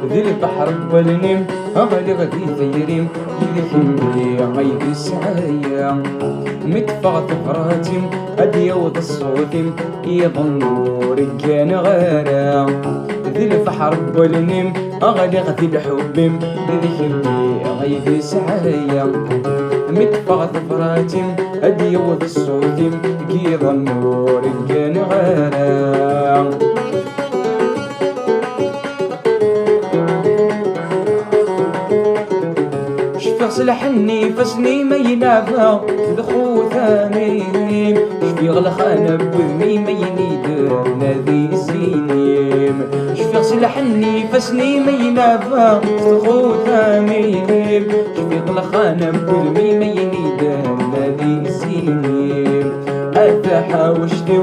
ذي البحر والنيم أغلي غدي ثيريم ذي كمي غيب السعايا متفغ ثفراتيم أدي وض الصوتيم يظنوا رجان غارا ذي البحر والنيم أغلي غدي الحبيم ذي كمي غيب السعايا متفغ ثفراتيم أدي وض الصوتيم يظنوا رجان غارا سلحني فسني ما ينافى دخو ثاني شفيغ الخانة بذمي ما ينيدر نادي الزينيم شفيغ سلحني فسني ما ينافى دخو ثاني شفيغ الخانة بذمي ما ينيدر نادي الزينيم أتى حاوشتي